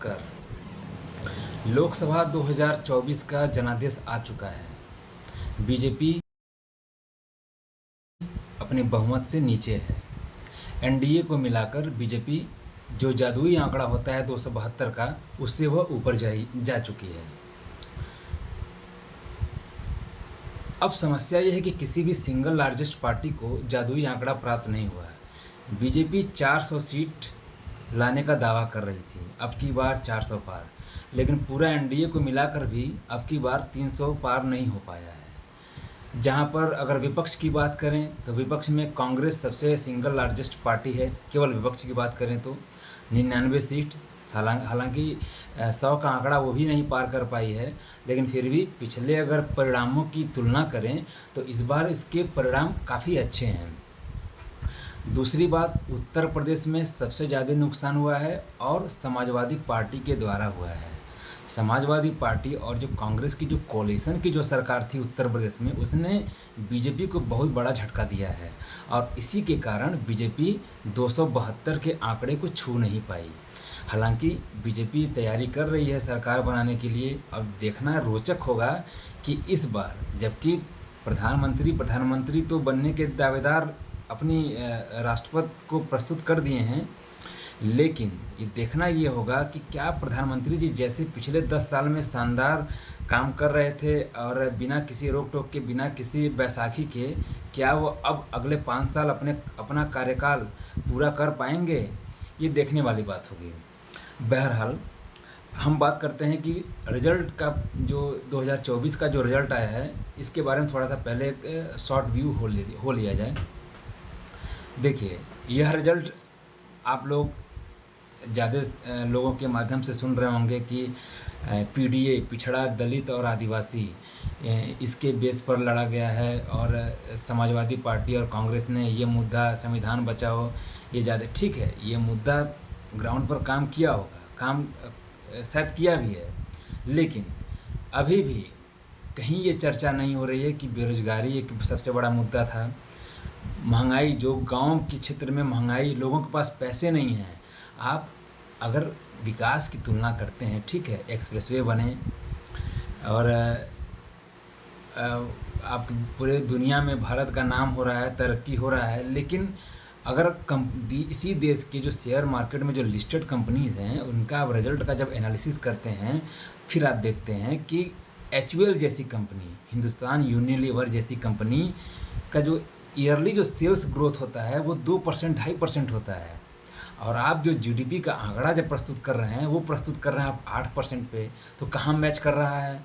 नमस्कार। लोकसभा 2024 का जनादेश आ चुका है। बीजेपी अपने बहुमत से नीचे है। एनडीए को मिलाकर बीजेपी जो जादुई आंकड़ा होता है 272 का, उससे वह ऊपर जा चुकी है। अब समस्या यह है कि किसी भी सिंगल लार्जेस्ट पार्टी को जादुई आंकड़ा प्राप्त नहीं हुआ है। बीजेपी 400 सीट लाने का दावा कर रही थी, अब की बार 400 पार, लेकिन पूरा एनडीए को मिलाकर भी अब की बार 300 पार नहीं हो पाया है। जहां पर अगर विपक्ष की बात करें तो विपक्ष में कांग्रेस सबसे सिंगल लार्जेस्ट पार्टी है। केवल विपक्ष की बात करें तो 99 सीट, हालांकि 100 का आंकड़ा वो भी नहीं पार कर पाई है, लेकिन फिर भी पिछले अगर परिणामों की तुलना करें तो इस बार इसके परिणाम काफ़ी अच्छे हैं। दूसरी बात, उत्तर प्रदेश में सबसे ज़्यादा नुकसान हुआ है और समाजवादी पार्टी के द्वारा हुआ है। समाजवादी पार्टी और जो कांग्रेस की जो कोalition की जो सरकार थी उत्तर प्रदेश में, उसने बीजेपी को बहुत बड़ा झटका दिया है और इसी के कारण बीजेपी 272 के आंकड़े को छू नहीं पाई। हालांकि बीजेपी तैयारी कर रही है सरकार बनाने के लिए। अब देखना रोचक होगा कि इस बार, जबकि प्रधानमंत्री तो बनने के दावेदार अपनी राष्ट्रपति को प्रस्तुत कर दिए हैं, लेकिन ये देखना ये होगा कि क्या प्रधानमंत्री जी जैसे पिछले 10 साल में शानदार काम कर रहे थे और बिना किसी रोक टोक के, बिना किसी बैसाखी के, क्या वो अब अगले 5 साल अपना कार्यकाल पूरा कर पाएंगे? ये देखने वाली बात होगी। बहरहाल हम बात करते हैं कि रिजल्ट का, जो 2024 का जो रिजल्ट आया है, इसके बारे में थोड़ा सा पहले एक शॉर्ट व्यू हो लिया जाए। देखिए, यह रिजल्ट आप लोग ज़्यादा लोगों के माध्यम से सुन रहे होंगे कि पीडीए, पिछड़ा, दलित और आदिवासी, इसके बेस पर लड़ा गया है और समाजवादी पार्टी और कांग्रेस ने ये मुद्दा संविधान बचाओ, ये ज़्यादा ठीक है। ये मुद्दा ग्राउंड पर काम किया होगा, काम शायद किया भी है, लेकिन अभी भी कहीं ये चर्चा नहीं हो रही है कि बेरोजगारी एक सबसे बड़ा मुद्दा था। महंगाई, जो गांव के क्षेत्र में महंगाई, लोगों के पास पैसे नहीं हैं। आप अगर विकास की तुलना करते हैं, ठीक है, एक्सप्रेसवे बने और आप पूरे दुनिया में भारत का नाम हो रहा है, तरक्की हो रहा है, लेकिन अगर इसी देश के जो शेयर मार्केट में जो लिस्टेड कंपनीज हैं, उनका आप रिजल्ट का जब एनालिसिस करते हैं, फिर आप देखते हैं कि एचयूएल जैसी कंपनी, हिंदुस्तान यूनिलीवर जैसी कंपनी का जो ईयरली जो सेल्स ग्रोथ होता है वो 2%, 2.5% होता है, और आप जो जीडीपी का आंकड़ा जब प्रस्तुत कर रहे हैं, वो प्रस्तुत कर रहे हैं आप 8% पे, तो कहाँ मैच कर रहा है?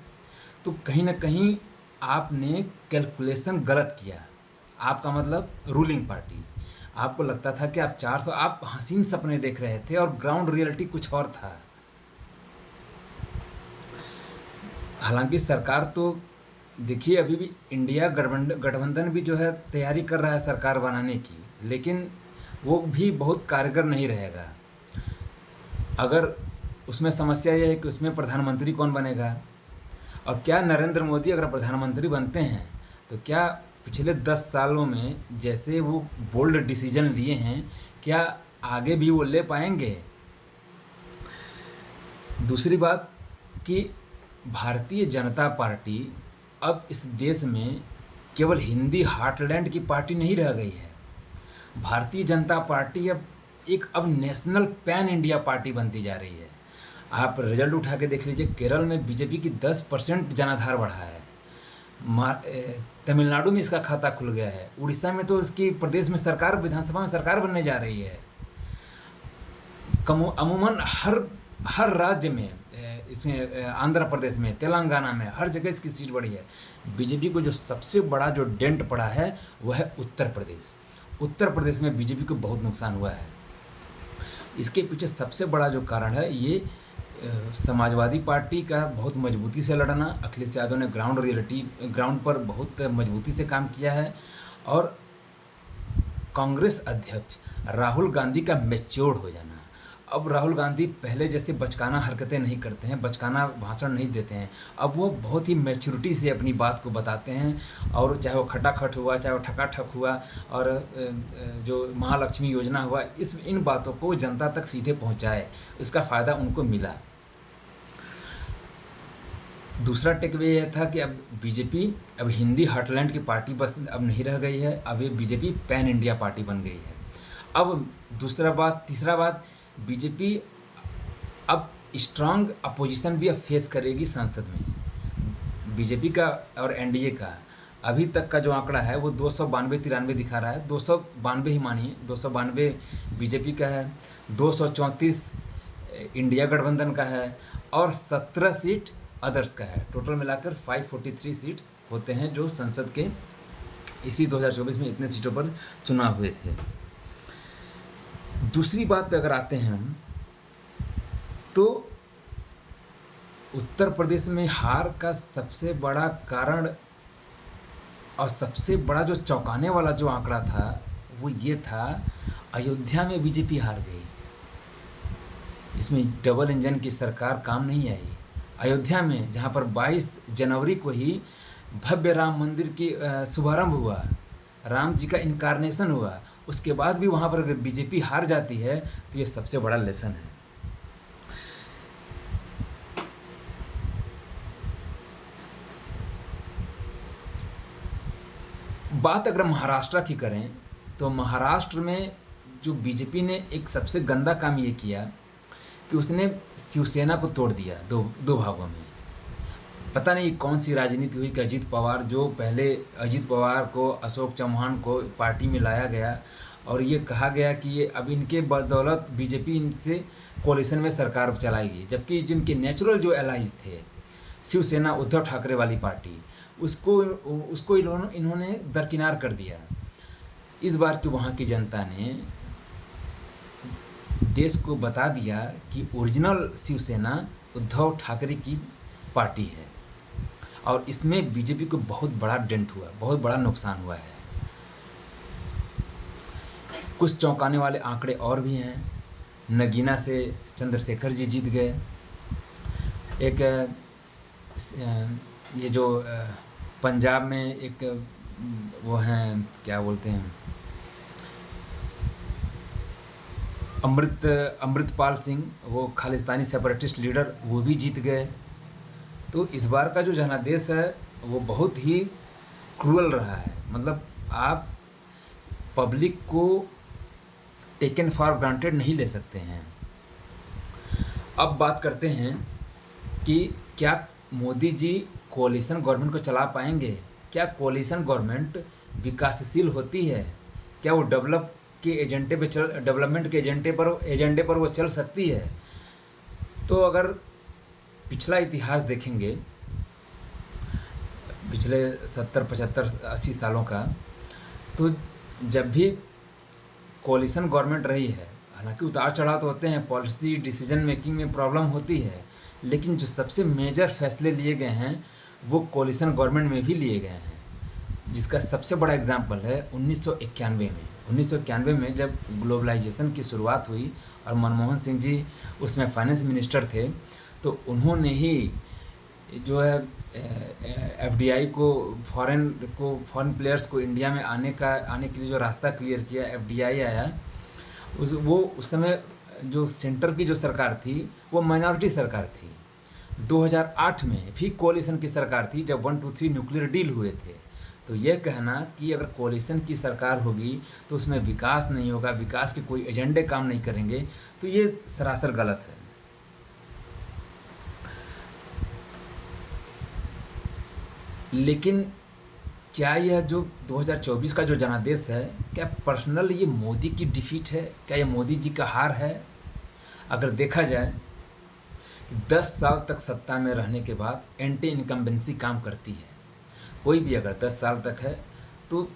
तो कहीं ना कहीं आपने कैलकुलेशन गलत किया। आपका मतलब रूलिंग पार्टी, आपको लगता था कि आप 400, आप हसीन सपने देख रहे थे और ग्राउंड रियलिटी कुछ और था। हालांकि सरकार तो देखिए, अभी भी इंडिया गठबंधन भी जो है तैयारी कर रहा है सरकार बनाने की, लेकिन वो भी बहुत कारगर नहीं रहेगा। अगर उसमें समस्या यह है कि उसमें प्रधानमंत्री कौन बनेगा, और क्या नरेंद्र मोदी अगर प्रधानमंत्री बनते हैं तो क्या पिछले 10 सालों में जैसे वो बोल्ड डिसीजन लिए हैं, क्या आगे भी वो ले पाएंगे? दूसरी बात कि भारतीय जनता पार्टी अब इस देश में केवल हिंदी हार्टलैंड की पार्टी नहीं रह गई है। भारतीय जनता पार्टी अब नेशनल पैन इंडिया पार्टी बनती जा रही है। आप रिजल्ट उठा के देख लीजिए, केरल में बीजेपी की 10% जनाधार बढ़ा है, तमिलनाडु में इसका खाता खुल गया है, उड़ीसा में तो इसकी प्रदेश में सरकार, विधानसभा में सरकार बनने जा रही है। अमूमन हर राज्य में, इसमें आंध्र प्रदेश में, तेलंगाना में, हर जगह इसकी सीट बढ़ी है। बीजेपी को जो सबसे बड़ा जो डेंट पड़ा है वह है उत्तर प्रदेश। उत्तर प्रदेश में बीजेपी को बहुत नुकसान हुआ है। इसके पीछे सबसे बड़ा जो कारण है, ये समाजवादी पार्टी का बहुत मजबूती से लड़ना। अखिलेश यादव ने ग्राउंड पर बहुत मजबूती से काम किया है, और कांग्रेस अध्यक्ष राहुल गांधी का मैच्योर हो जाना। अब राहुल गांधी पहले जैसे बचकाना हरकतें नहीं करते हैं, बचकाना भाषण नहीं देते हैं। अब वो बहुत ही मैच्योरिटी से अपनी बात को बताते हैं, और चाहे वो खटाखट हुआ, चाहे वो ठकाठक हुआ, और जो महालक्ष्मी योजना हुआ, इन बातों को जनता तक सीधे पहुंचाए, इसका फ़ायदा उनको मिला। दूसरा टेकअवे यह था कि अब बीजेपी अब हिंदी हार्टलैंड की पार्टी बस अब नहीं रह गई है, अब ये बीजेपी पैन इंडिया पार्टी बन गई है। अब तीसरा बात, बीजेपी अब स्ट्रांग अपोजिशन भी अब फेस करेगी संसद में। बीजेपी का और एनडीए का अभी तक का जो आंकड़ा है वो 292-93 दिखा रहा है। 292 ही मानिए, 292 बीजेपी का है, 234 इंडिया गठबंधन का है और 17 सीट अदर्स का है। टोटल मिलाकर 543 सीट्स होते हैं जो संसद के इसी 2024 में इतने सीटों पर चुनाव हुए थे। दूसरी बात पे अगर आते हैं हम, तो उत्तर प्रदेश में हार का सबसे बड़ा कारण और सबसे बड़ा जो चौंकाने वाला जो आंकड़ा था वो ये था, अयोध्या में बीजेपी हार गई। इसमें डबल इंजन की सरकार काम नहीं आई। अयोध्या में जहाँ पर 22 जनवरी को ही भव्य राम मंदिर की शुभारंभ हुआ, राम जी का इनकारनेशन हुआ, उसके बाद भी वहाँ पर अगर बीजेपी हार जाती है तो ये सबसे बड़ा लेसन है। बात अगर महाराष्ट्र की करें तो महाराष्ट्र में जो बीजेपी ने एक सबसे गंदा काम ये किया कि उसने शिवसेना को तोड़ दिया दो भागों में। पता नहीं कौन सी राजनीति हुई कि अजीत पवार, जो पहले अजीत पवार को, अशोक चौहान को पार्टी में लाया गया और ये कहा गया कि ये अब इनके बदौलत बीजेपी इनसे कोalition में सरकार चलाएगी, जबकि जिनके नेचुरल जो एलाइज थे, शिवसेना उद्धव ठाकरे वाली पार्टी, उसको इन्होंने दरकिनार कर दिया। इस बार की वहाँ की जनता ने देश को बता दिया कि ओरिजिनल शिवसेना उद्धव ठाकरे की पार्टी है और इसमें बीजेपी को बहुत बड़ा डेंट हुआ, बहुत बड़ा नुकसान हुआ है। कुछ चौंकाने वाले आंकड़े और भी हैं। नगीना से चंद्रशेखर जी जीत गए। एक ये जो पंजाब में एक वो हैं, क्या बोलते हैं, अमृतपाल सिंह, वो खालिस्तानी सेपरेटिस्ट लीडर, वो भी जीत गए। तो इस बार का जो जनादेश है वो बहुत ही क्रूअल रहा है। मतलब आप पब्लिक को टेकन फॉर ग्रांटेड नहीं ले सकते हैं। अब बात करते हैं कि क्या मोदी जी कोalition गवर्नमेंट को चला पाएंगे? क्या कोalition गवर्नमेंट विकासशील होती है? क्या वो डेवलपमेंट के एजेंडे पर वो चल सकती है? तो अगर पिछला इतिहास देखेंगे, पिछले 70, 75, 80 सालों का, तो जब भी कोalition गवर्नमेंट रही है, हालांकि उतार चढ़ाव तो होते हैं, पॉलिसी डिसीजन मेकिंग में प्रॉब्लम होती है, लेकिन जो सबसे मेजर फैसले लिए गए हैं वो कोalition गवर्नमेंट में भी लिए गए हैं। जिसका सबसे बड़ा एग्जाम्पल है 1991 में। 1991 में जब ग्लोबलाइजेशन की शुरुआत हुई और मनमोहन सिंह जी उसमें फाइनेंस मिनिस्टर थे, तो उन्होंने ही जो है एफडीआई को, फॉरेन प्लेयर्स को इंडिया में आने के लिए जो रास्ता क्लियर किया, एफडीआई आया। उस समय जो सेंटर की जो सरकार थी वो माइनॉरिटी सरकार थी। 2008 में भी कोalition की सरकार थी जब 1, 2, 3 न्यूक्लियर डील हुए थे। तो यह कहना कि अगर कोalition की सरकार होगी तो उसमें विकास नहीं होगा, विकास के कोई एजेंडे काम नहीं करेंगे, तो ये सरासर गलत है। लेकिन क्या यह जो 2024 का जो जनादेश है, क्या पर्सनल ये मोदी की डिफीट है? क्या ये मोदी जी का हार है? अगर देखा जाए कि 10 साल तक सत्ता में रहने के बाद एंटी इनकम्बेंसी काम करती है। कोई भी अगर 10 साल तक है तो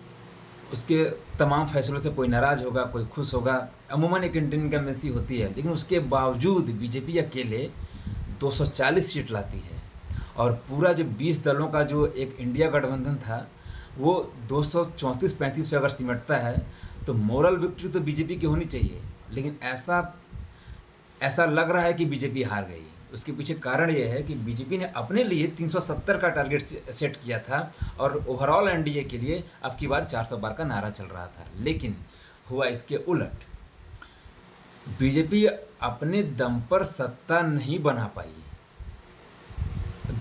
उसके तमाम फैसलों से कोई नाराज़ होगा, कोई खुश होगा, अमूमन एक एंटी इनकम्बेंसी होती है। लेकिन उसके बावजूद बीजेपी अकेले 240 सीट लाती है और पूरा जो 20 दलों का जो एक इंडिया गठबंधन था वो 234-35 पे अगर सिमटता है तो मोरल विक्ट्री तो बीजेपी की होनी चाहिए। लेकिन ऐसा लग रहा है कि बीजेपी हार गई। उसके पीछे कारण ये है कि बीजेपी ने अपने लिए 370 का टारगेट सेट किया था और ओवरऑल एनडीए के लिए अब की बार 400 बार का नारा चल रहा था। लेकिन हुआ इसके उलट। बीजेपी अपने दम पर सत्ता नहीं बना पाई।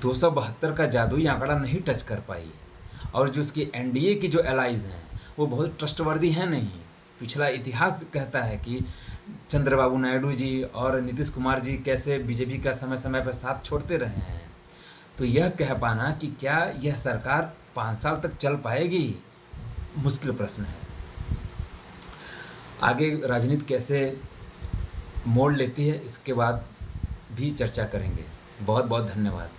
272 का जादुई आंकड़ा नहीं टच कर पाई। और जो उसकी एनडीए की जो एलाइज़ हैं वो बहुत ट्रस्टवर्दी हैं नहीं। पिछला इतिहास कहता है कि चंद्रबाबू नायडू जी और नीतीश कुमार जी कैसे बीजेपी का समय समय पर साथ छोड़ते रहे हैं। तो यह कह पाना कि क्या यह सरकार 5 साल तक चल पाएगी, मुश्किल प्रश्न है। आगे राजनीति कैसे मोड़ लेती है इसके बाद भी चर्चा करेंगे। बहुत बहुत धन्यवाद।